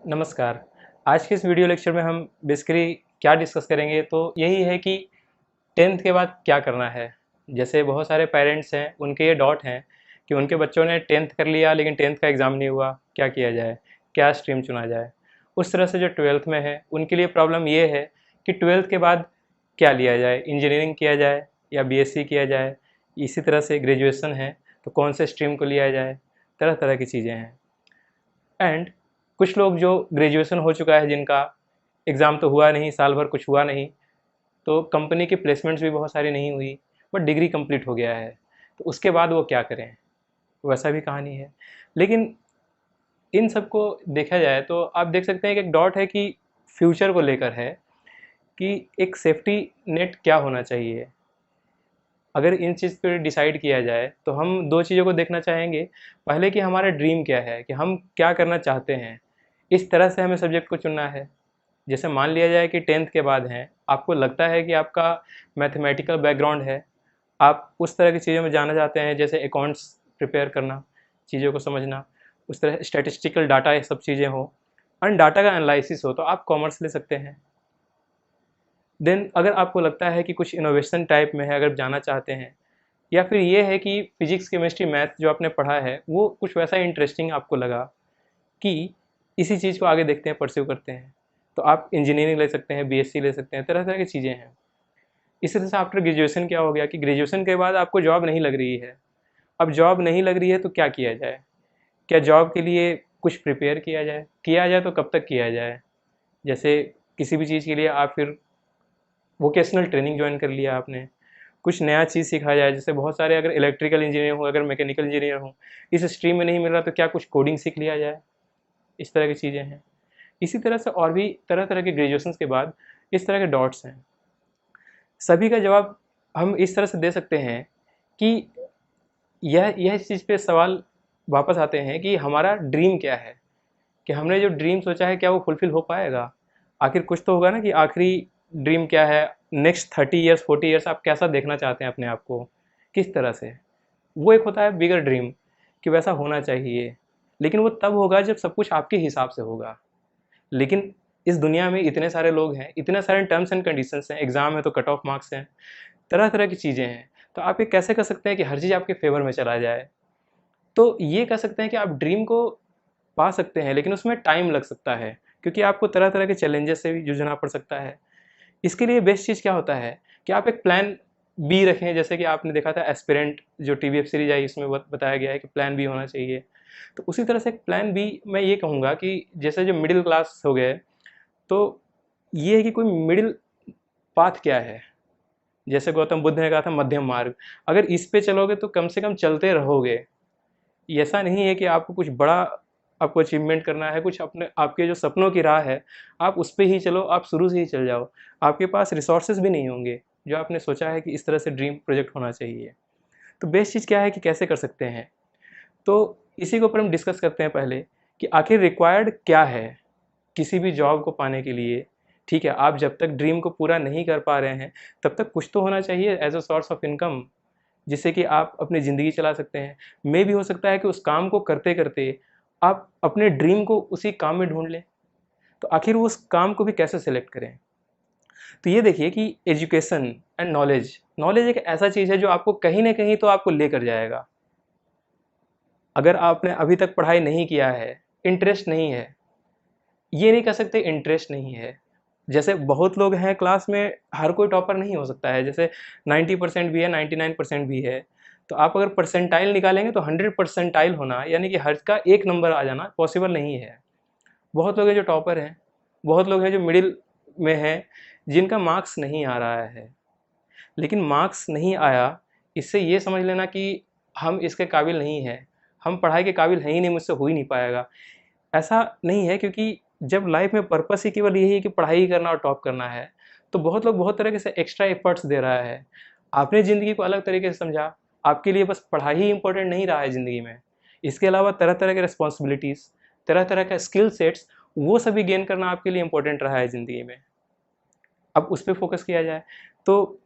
नमस्कार। आज के इस वीडियो लेक्चर में हम बेसिकली क्या डिस्कस करेंगे तो यही है कि 10th के बाद क्या करना है। जैसे बहुत सारे पेरेंट्स हैं, उनके ये डाउट हैं कि उनके बच्चों ने 10th कर लिया लेकिन 10th का एग्ज़ाम नहीं हुआ, क्या किया जाए? क्या स्ट्रीम चुना जाए? उस तरह से जो 12th में है उनके लिए प्रॉब्लम ये है कि 12th के बाद क्या लिया जाए? इंजीनियरिंग किया जाए या बीएससी किया जाए? इसी तरह से ग्रेजुएशन है तो कौन से स्ट्रीम को लिया जाए? तरह-तरह की चीज़ें हैं। एंड कुछ लोग जो ग्रेजुएशन हो चुका है, जिनका एग्ज़ाम तो हुआ नहीं, साल भर कुछ हुआ नहीं, तो कंपनी की प्लेसमेंट्स भी बहुत सारी नहीं हुई, बट डिग्री कंप्लीट हो गया है, तो उसके बाद वो क्या करें? वैसा भी कहानी है। लेकिन इन सबको देखा जाए तो आप देख सकते हैं कि एक डॉट है कि फ्यूचर को लेकर है कि एक सेफ्टी नेट क्या होना चाहिए। अगर इन चीज़ पे डिसाइड किया जाए तो हम 2 चीज़ों को देखना चाहेंगे। पहले कि हमारा ड्रीम क्या है, कि हम क्या करना चाहते हैं, इस तरह से हमें सब्जेक्ट को चुनना है। जैसे मान लिया जाए कि 10th के बाद हैं, आपको लगता है कि आपका मैथमेटिकल बैकग्राउंड है, आप उस तरह की चीज़ों में जाना चाहते हैं, जैसे अकाउंट्स प्रिपेयर करना, चीज़ों को समझना, उस तरह स्टैटिस्टिकल डाटा ये सब चीज़ें हों एंड डाटा का एनालिसिस हो, तो आप कॉमर्स ले सकते हैं। देन अगर आपको लगता है कि कुछ इनोवेशन टाइप में है, अगर जाना चाहते हैं, या फिर ये है कि फिजिक्स केमिस्ट्री मैथ जो आपने पढ़ा है वो कुछ वैसा इंटरेस्टिंग आपको लगा कि इसी चीज़ को आगे देखते हैं, परस्यू करते हैं, तो आप इंजीनियरिंग ले सकते हैं, बीएससी ले सकते हैं, तरह तरह की चीज़ें हैं। इसी तरह से आफ्टर ग्रेजुएशन क्या हो गया कि ग्रेजुएशन के बाद आपको जॉब नहीं लग रही है। अब जॉब नहीं लग रही है तो क्या किया जाए? क्या जॉब के लिए कुछ प्रिपेयर किया जाए तो कब तक किया जाए? जैसे किसी भी चीज़ के लिए आप फिर वोकेशनल ट्रेनिंग ज्वाइन कर लिया आपने, कुछ नया चीज़ सीखा जाए। जैसे बहुत सारे, अगर इलेक्ट्रिकल इंजीनियर हूँ, अगर मैकेनिकल इंजीनियर हूँ, इस स्ट्रीम में नहीं मिल रहा तो क्या कुछ कोडिंग सीख लिया जाए? इस तरह की चीज़ें हैं। इसी तरह से और भी तरह तरह के ग्रेजुएशंस के बाद इस तरह के डॉट्स हैं। सभी का जवाब हम इस तरह से दे सकते हैं कि यह इस चीज़ पे सवाल वापस आते हैं कि हमारा ड्रीम क्या है, कि हमने जो ड्रीम सोचा है क्या वो फुलफिल हो पाएगा? आखिर कुछ तो होगा ना, कि आखिरी ड्रीम क्या है? नेक्स्ट 30 ईयर्स 40 ईयर्स आप कैसा देखना चाहते हैं अपने आप को, किस तरह से? वो एक होता है बिगर ड्रीम, कि वैसा होना चाहिए, लेकिन वो तब होगा जब सब कुछ आपके हिसाब से होगा। लेकिन इस दुनिया में इतने सारे लोग हैं, इतने सारे टर्म्स एंड कंडीशंस हैं, एग्ज़ाम है तो कट ऑफ मार्क्स हैं, तरह तरह की चीज़ें हैं। तो आप ये कैसे कर सकते हैं कि हर चीज़ आपके फेवर में चला जाए? तो ये कह सकते हैं कि आप ड्रीम को पा सकते हैं, लेकिन उसमें टाइम लग सकता है, क्योंकि आपको तरह तरह के चैलेंजेस से भी जूझना पड़ सकता है। इसके लिए बेस्ट चीज़ क्या होता है कि आप एक प्लान बी रखें। जैसे कि आपने देखा था एस्पिरेंट, जो टीवी वेब सीरीज आई, इसमें बताया गया है कि प्लान बी होना चाहिए। तो उसी तरह से एक प्लान बी मैं ये कहूँगा कि जैसे जो मिडिल क्लास हो गए, तो ये है कि कोई मिडिल पाथ क्या है। जैसे गौतम बुद्ध ने कहा था मध्यम मार्ग, अगर इस पे चलोगे तो कम से कम चलते रहोगे। ऐसा नहीं है कि आपको कुछ बड़ा, आपको अचीवमेंट करना है, कुछ अपने आपके जो सपनों की राह है, आप उस पे ही चलो, आप शुरू से ही चल जाओ। आपके पास रिसोर्सेज भी नहीं होंगे जो आपने सोचा है कि इस तरह से ड्रीम प्रोजेक्ट होना चाहिए। तो बेस्ट चीज़ क्या है कि कैसे कर सकते हैं? तो इसी के ऊपर हम डिस्कस करते हैं पहले, कि आखिर रिक्वायर्ड क्या है किसी भी जॉब को पाने के लिए। ठीक है, आप जब तक ड्रीम को पूरा नहीं कर पा रहे हैं, तब तक कुछ तो होना चाहिए as a source of income, जिससे कि आप अपनी ज़िंदगी चला सकते हैं। मे भी हो सकता है कि उस काम को करते करते आप अपने ड्रीम को उसी काम में ढूंढ लें। तो आखिर वो उस काम को भी कैसे सेलेक्ट करें? तो ये देखिए कि एजुकेशन एंड नॉलेज, नॉलेज एक ऐसा चीज़ है जो आपको कहीं ना कहीं तो आपको लेकर जाएगा। अगर आपने अभी तक पढ़ाई नहीं किया है, इंटरेस्ट नहीं है, ये नहीं कह सकते इंटरेस्ट नहीं है। जैसे बहुत लोग हैं क्लास में, हर कोई टॉपर नहीं हो सकता है। जैसे 90% भी है, 99% भी है। तो आप अगर परसेंटाइल निकालेंगे तो 100 परसेंटाइल होना, यानी कि हर का एक नंबर आ जाना पॉसिबल नहीं है। बहुत लोग हैं जो टॉपर हैं, बहुत लोग हैं जो मिडिल में हैं, जिनका मार्क्स नहीं आ रहा है। लेकिन मार्क्स नहीं आया, इससे ये समझ लेना कि हम इसके काबिल नहीं हैं, हम पढ़ाई के काबिल हैं ही नहीं, मुझसे हो ही नहीं पाएगा। ऐसा नहीं है, क्योंकि जब लाइफ में पर्पस ही केवल यही है कि पढ़ाई ही करना और टॉप करना है, तो बहुत लोग बहुत तरह से एक्स्ट्रा एफर्ट्स दे रहा है। आपने ज़िंदगी को अलग तरीके से समझा, आपके लिए बस पढ़ाई ही इंपॉर्टेंट नहीं रहा है ज़िंदगी में। इसके अलावा तरह तरह के रिस्पॉन्सिबिलिटीज़, तरह तरह का स्किल सेट्स, वो सभी गेन करना आपके लिए इंपॉर्टेंट रहा है ज़िंदगी में। अब उस पर फोकस किया जाए तो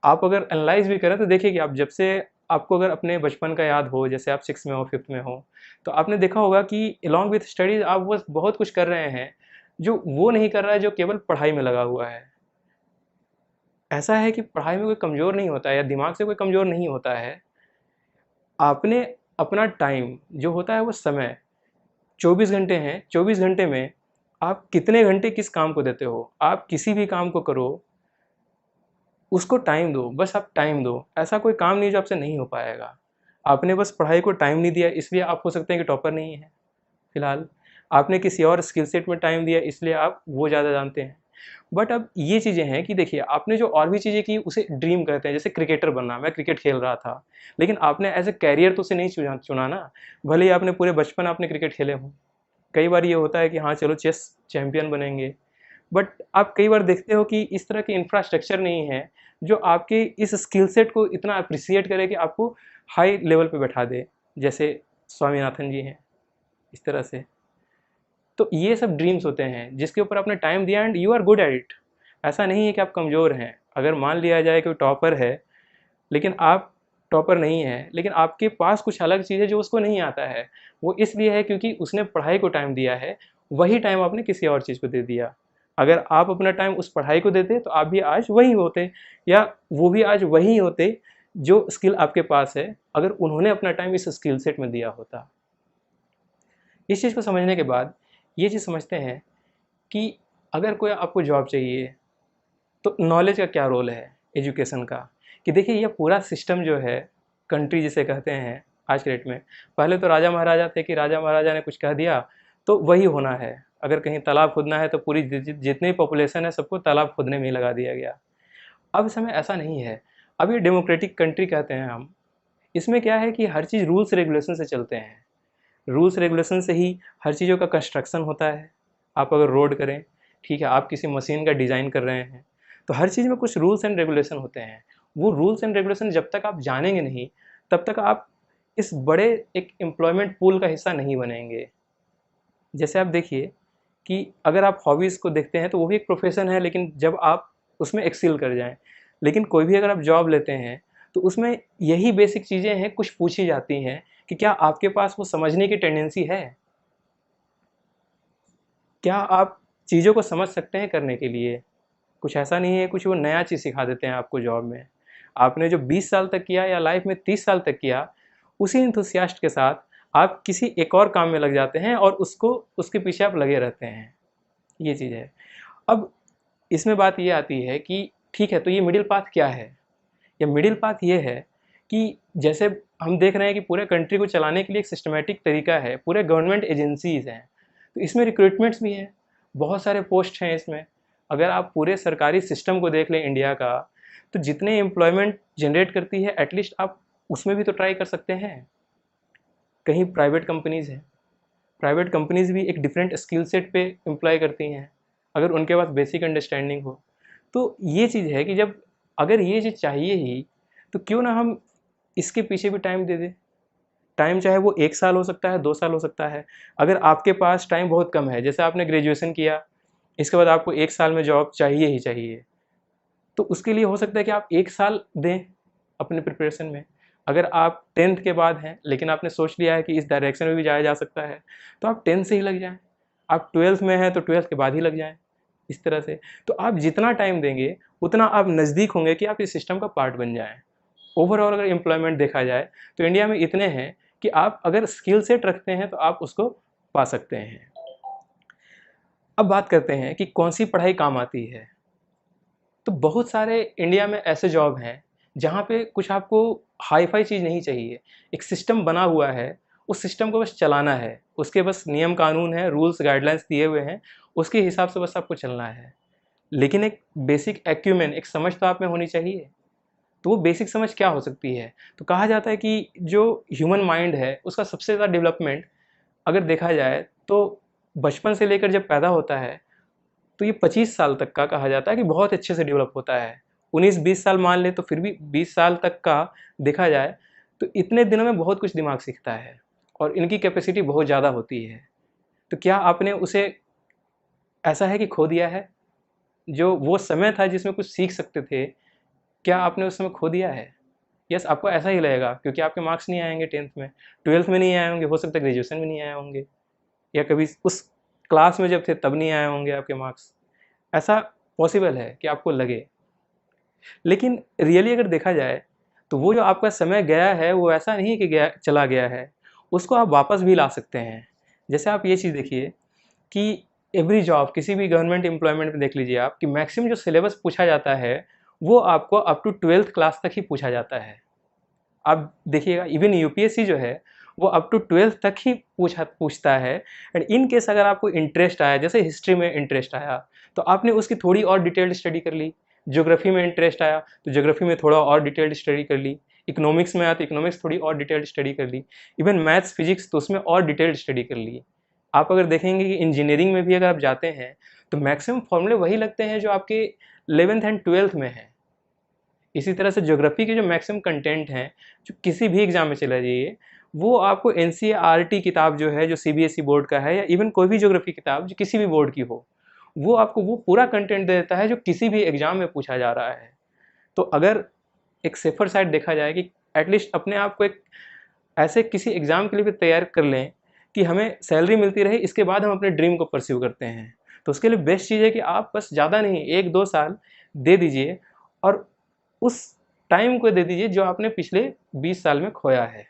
आप अगर एनालाइज भी करें तो देखिए कि आप जब से आपको अगर अपने बचपन का याद हो, जैसे आप 6 में हो, 5th में हो, तो आपने देखा होगा कि अलॉन्ग विथ स्टडीज़ आप बस बहुत कुछ कर रहे हैं, जो वो नहीं कर रहा है जो केवल पढ़ाई में लगा हुआ है। ऐसा है कि पढ़ाई में कोई कमज़ोर नहीं होता है या दिमाग से कोई कमज़ोर नहीं होता है। आपने अपना टाइम जो होता है वो समय 24 घंटे हैं, 24 घंटे में आप कितने घंटे किस काम को देते हो? आप किसी भी काम को करो, उसको टाइम दो, बस आप टाइम दो। ऐसा कोई काम नहीं है जो आपसे नहीं हो पाएगा। आपने बस पढ़ाई को टाइम नहीं दिया इसलिए आप हो सकते हैं कि टॉपर नहीं हैं, फिलहाल। आपने किसी और स्किल सेट में टाइम दिया इसलिए आप वो ज़्यादा जानते हैं। बट अब ये चीज़ें हैं कि देखिए आपने जो और भी चीज़ें की उसे ड्रीम कहते हैं, जैसे क्रिकेटर बनना, मैं क्रिकेट खेल रहा था। लेकिन आपने एज़ अ कैरियर तो उसे नहीं चुना ना, भले ही आपने पूरे बचपन आपने क्रिकेट खेले हों। कई बार ये होता है कि हाँ, चलो चेस चैंपियन बनेंगे। बट आप कई बार देखते हो कि इस तरह के इंफ्रास्ट्रक्चर नहीं है, जो आपके इस स्किल सेट को इतना एप्रिशिएट करे कि आपको हाई लेवल पे बैठा दे, जैसे स्वामीनाथन जी हैं, इस तरह से। तो ये सब ड्रीम्स होते हैं, जिसके ऊपर आपने टाइम दिया and you are good at it. ऐसा नहीं है कि आप कमज़ोर हैं। अगर मान लिया जाए कि वो टॉपर है, लेकिन आप टॉपर नहीं हैं, लेकिन आपके पास कुछ अलग चीज़ है जो उसको नहीं आता है। वो इसलिए है क्योंकि उसने पढ़ाई को टाइम दिया है, वही टाइम आपने किसी और चीज़ को दे दिया। अगर आप अपना टाइम उस पढ़ाई को देते तो आप भी आज वही होते, या वो भी आज वही होते जो स्किल आपके पास है, अगर उन्होंने अपना टाइम इस स्किल सेट में दिया होता। इस चीज़ को समझने के बाद ये चीज़ समझते हैं कि अगर कोई आपको जॉब चाहिए, तो नॉलेज का क्या रोल है एजुकेशन का? कि देखिए ये पूरा सिस्टम जो है, कंट्री जिसे कहते हैं आज के डेट में, पहले तो राजा महाराजा थे कि राजा महाराजा ने कुछ कह दिया तो वही होना है। अगर कहीं तालाब खोदना है तो पूरी जितनी पॉपुलेशन है सबको तालाब खोदने में ही लगा दिया गया। अब समय ऐसा नहीं है। अब ये डेमोक्रेटिक कंट्री कहते हैं हम। इसमें क्या है कि हर चीज़ रूल्स रेगुलेशन से चलते हैं। रूल्स रेगुलेशन से ही हर चीज़ों का कंस्ट्रक्शन होता है। आप अगर रोड करें, ठीक है, आप किसी मशीन का डिज़ाइन कर रहे हैं, तो हर चीज़ में कुछ रूल्स एंड रेगुलेशन होते हैं। वो रूल्स एंड रेगुलेशन जब तक आप जानेंगे नहीं, तब तक आप इस बड़े एक एम्प्लॉयमेंट पूल का हिस्सा नहीं बनेंगे। जैसे आप देखिए कि अगर आप हॉबीज़ को देखते हैं तो वो भी एक प्रोफ़ेशन है, लेकिन जब आप उसमें एक्सेल कर जाएँ। लेकिन कोई भी अगर आप जॉब लेते हैं, तो उसमें यही बेसिक चीज़ें हैं, कुछ पूछी जाती हैं कि क्या आपके पास वो समझने की टेंडेंसी है? क्या आप चीज़ों को समझ सकते हैं करने के लिए? कुछ ऐसा नहीं है, कुछ वो नया चीज़ सिखा देते हैं आपको जॉब में। आपने जो 20 साल तक किया या लाइफ़ में 30 साल तक किया, उसी एंथुसियास्ट के साथ आप किसी एक और काम में लग जाते हैं और उसको उसके पीछे आप लगे रहते हैं। ये चीज़ है। अब इसमें बात ये आती है कि ठीक है, तो ये मिडिल पाथ क्या है? ये मिडिल पाथ ये है कि जैसे हम देख रहे हैं कि पूरे कंट्री को चलाने के लिए एक सिस्टमैटिक तरीका है, पूरे गवर्नमेंट एजेंसीज़ हैं, तो इसमें रिक्रूटमेंट्स भी हैं, बहुत सारे पोस्ट हैं इसमें। अगर आप पूरे सरकारी सिस्टम को देख लें इंडिया का, तो जितने एम्प्लॉयमेंट जनरेट करती है एटलीस्ट आप उसमें भी तो ट्राई कर सकते हैं। कहीं प्राइवेट कंपनीज़ हैं, प्राइवेट कंपनीज़ भी एक डिफरेंट स्किल सेट पे एम्प्लॉय करती हैं, अगर उनके पास बेसिक अंडरस्टैंडिंग हो। तो ये चीज़ है कि जब अगर ये चीज़ चाहिए ही, तो क्यों ना हम इसके पीछे भी टाइम दे दें। टाइम चाहे वो 1 साल हो सकता है, 2 साल हो सकता है। अगर आपके पास टाइम बहुत कम है, जैसे आपने ग्रेजुएशन किया, इसके बाद आपको 1 साल में जॉब चाहिए ही चाहिए, तो उसके लिए हो सकता है कि आप 1 साल दें अपने प्रिपरेशन में। अगर आप 10th के बाद हैं, लेकिन आपने सोच लिया है कि इस डायरेक्शन में भी जाया जा सकता है, तो आप 10th से ही लग जाएँ। आप 12th में हैं, तो 12th के बाद ही लग जाएँ, इस तरह से। तो आप जितना टाइम देंगे, उतना आप नज़दीक होंगे कि आप इस सिस्टम का पार्ट बन जाएँ। ओवरऑल अगर एम्प्लॉयमेंट देखा जाए, तो इंडिया में इतने हैं कि आप अगर स्किल सेट रखते हैं, तो आप उसको पा सकते हैं। अब बात करते हैं कि कौन-सी पढ़ाई काम आती है। तो बहुत सारे इंडिया में ऐसे जॉब हैं, जहाँ पे कुछ आपको हाई-फाई चीज़ नहीं चाहिए। एक सिस्टम बना हुआ है, उस सिस्टम को बस चलाना है। उसके बस नियम कानून हैं, रूल्स गाइडलाइंस दिए हुए हैं, उसके हिसाब से बस आपको चलना है। लेकिन एक बेसिक एक्यूमेन, एक समझ तो आप में होनी चाहिए। तो वो बेसिक समझ क्या हो सकती है? तो कहा जाता है कि जो ह्यूमन माइंड है, उसका सबसे ज़्यादा डेवलपमेंट अगर देखा जाए, तो बचपन से लेकर जब पैदा होता है, तो ये 25 साल तक का कहा जाता है कि बहुत अच्छे से डेवलप होता है। 19-20 साल मान लें तो फिर भी 20 साल तक का देखा जाए, तो इतने दिनों में बहुत कुछ दिमाग सीखता है और इनकी कैपेसिटी बहुत ज़्यादा होती है। तो क्या आपने उसे ऐसा है कि खो दिया है? जो वो समय था जिसमें कुछ सीख सकते थे, क्या आपने उस समय खो दिया है? यस, आपको ऐसा ही लगेगा क्योंकि आपके मार्क्स नहीं आएंगे 10th में, 12th में नहीं आए होंगे, हो सकता है ग्रेजुएशन में नहीं आए होंगे, या कभी उस क्लास में जब थे तब नहीं आए होंगे आपके मार्क्स। ऐसा पॉसिबल है कि आपको लगे, लेकिन रियली अगर देखा जाए तो वो जो आपका समय गया है वो ऐसा नहीं कि गया चला गया है, उसको आप वापस भी ला सकते हैं। जैसे आप ये चीज़ देखिए कि एवरी जॉब, किसी भी गवर्नमेंट एम्प्लॉयमेंट में देख लीजिए आप कि मैक्सिमम जो सिलेबस पूछा जाता है वो आपको अप टू 12th क्लास तक ही पूछा जाता है। आप देखिएगा इवन यूपीएससी जो है वो अप टू 12th तक ही पूछता है। एंड इन केस अगर आपको इंटरेस्ट आया, जैसे हिस्ट्री में इंटरेस्ट आया तो आपने उसकी थोड़ी और डिटेल्ड स्टडी कर ली, ज्योग्राफी में इंटरेस्ट आया तो ज्योग्राफी में थोड़ा और डिटेल्ड स्टडी कर ली, इकोनॉमिक्स में आया तो इकोनॉमिक्स थोड़ी और डिटेल्ड स्टडी कर ली, इवन मैथ्स फिजिक्स तो उसमें और डिटेल्ड स्टडी कर ली। आप अगर देखेंगे कि इंजीनियरिंग में भी अगर आप जाते हैं तो मैक्सिमम फॉर्मूले वही लगते हैं जो आपके 11th एंड 12th में हैं। इसी तरह से ज्योग्राफी के जो मैक्सिमम कंटेंट हैं, जो किसी भी एग्जाम में चला जाइए, वो आपको एनसीईआरटी किताब जो है, जो सीबीएसई बोर्ड का है, या इवन कोई भी ज्योग्राफी किताब जो किसी भी बोर्ड की हो, वो आपको वो पूरा कंटेंट दे देता है जो किसी भी एग्जाम में पूछा जा रहा है। तो अगर एक सेफर साइड देखा जाए कि एटलीस्ट अपने आप को एक ऐसे किसी एग्ज़ाम के लिए भी तैयार कर लें कि हमें सैलरी मिलती रहे, इसके बाद हम अपने ड्रीम को परस्यू करते हैं। तो उसके लिए बेस्ट चीज़ है कि आप बस ज़्यादा नहीं 1-2 साल दे दीजिए और उस टाइम को दे दीजिए जो आपने पिछले 20 साल में खोया है।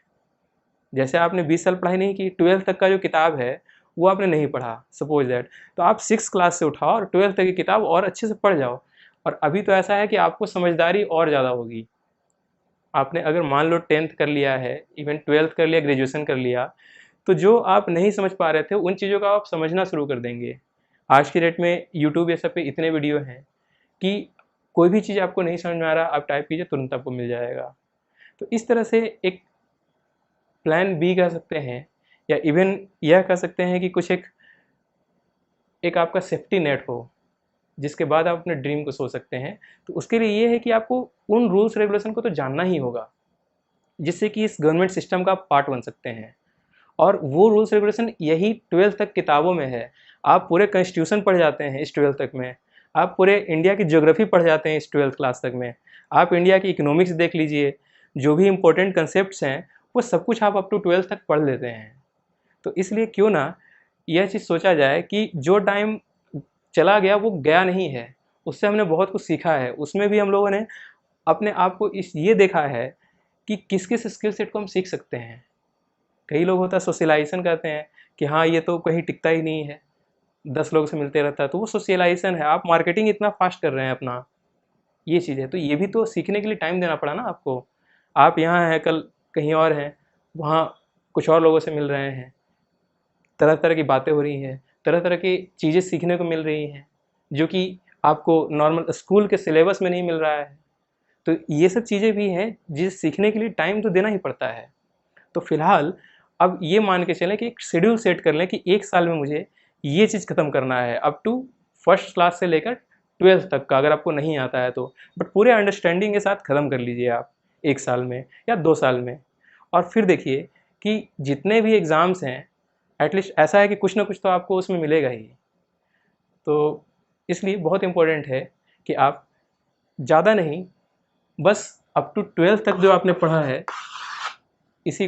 जैसे आपने 20 साल पढ़ाई नहीं की, 12th तक का जो किताब है वो आपने नहीं पढ़ा सपोज दैट, तो आप 6th क्लास से उठाओ और 12th तक की किताब और अच्छे से पढ़ जाओ। और अभी तो ऐसा है कि आपको समझदारी और ज़्यादा होगी। आपने अगर मान लो 10th कर लिया है, इवन 12th कर लिया, ग्रेजुएशन कर लिया, तो जो आप नहीं समझ पा रहे थे उन चीज़ों का आप समझना शुरू कर देंगे। आज की डेट में यूट्यूब ये सब पे इतने वीडियो हैं कि कोई भी चीज़ आपको नहीं समझ में आ रहा, आप टाइप कीजिए तुरंत आपको मिल जाएगा। तो इस तरह से एक प्लान बी कह सकते हैं, या इवन यह कह सकते हैं कि कुछ एक एक आपका सेफ्टी नेट हो जिसके बाद आप अपने ड्रीम को सोच सकते हैं। तो उसके लिए ये है कि आपको उन रूल्स रेगुलेशन को तो जानना ही होगा जिससे कि इस गवर्नमेंट सिस्टम का आप पार्ट बन सकते हैं। और वो रूल्स रेगुलेशन यही 12th तक किताबों में है। आप पूरे कॉन्स्टिट्यूशन पढ़ जाते हैं इस 12th तक में, आप पूरे इंडिया की ज्योग्राफी पढ़ जाते हैं इस 12th क्लास तक में, आप इंडिया की इकोनॉमिक्स देख लीजिए, जो भी इंपॉर्टेंट कंसेप्ट्स हैं वो सब कुछ आप अप टू 12th तक पढ़ लेते हैं। तो इसलिए क्यों ना यह चीज़ सोचा जाए कि जो टाइम चला गया वो गया नहीं है, उससे हमने बहुत कुछ सीखा है। उसमें भी हम लोगों ने अपने आप को इस ये देखा है कि किस किस स्किल सेट को हम सीख सकते हैं। कई लोग होता है सोशलाइजेशन कहते हैं कि हाँ ये तो कहीं टिकता ही नहीं है, 10 लोगों से मिलते रहता है, तो वो सोशलाइजेशन है। आप मार्केटिंग इतना फास्ट कर रहे हैं अपना, ये चीज़ है। तो ये भी तो सीखने के लिए टाइम देना पड़ा ना आपको। आप यहाँ हैं, कल कहीं और हैं, वहाँ कुछ और लोगों से मिल रहे हैं, तरह तरह की बातें हो रही हैं, तरह तरह की चीज़ें सीखने को मिल रही हैं जो कि आपको नॉर्मल स्कूल के सिलेबस में नहीं मिल रहा है। तो ये सब चीज़ें भी हैं जिसे सीखने के लिए टाइम तो देना ही पड़ता है। तो फिलहाल अब ये मान के चलें कि एक शेड्यूल सेट कर लें कि 1 साल में मुझे ये चीज़ ख़त्म करना है, अप टू फर्स्ट क्लास से लेकर 12th तक का, अगर आपको नहीं आता है तो। बट पूरे अंडरस्टैंडिंग के साथ ख़त्म कर लीजिए आप 1 साल में या 2 साल में। और फिर देखिए कि जितने भी एग्ज़ाम्स हैं, एटलीस्ट ऐसा है कि कुछ ना कुछ तो आपको उसमें मिलेगा ही। तो इसलिए बहुत इम्पोर्टेंट है कि आप ज़्यादा नहीं, बस अप टू 12th तक जो आपने पढ़ा है इसी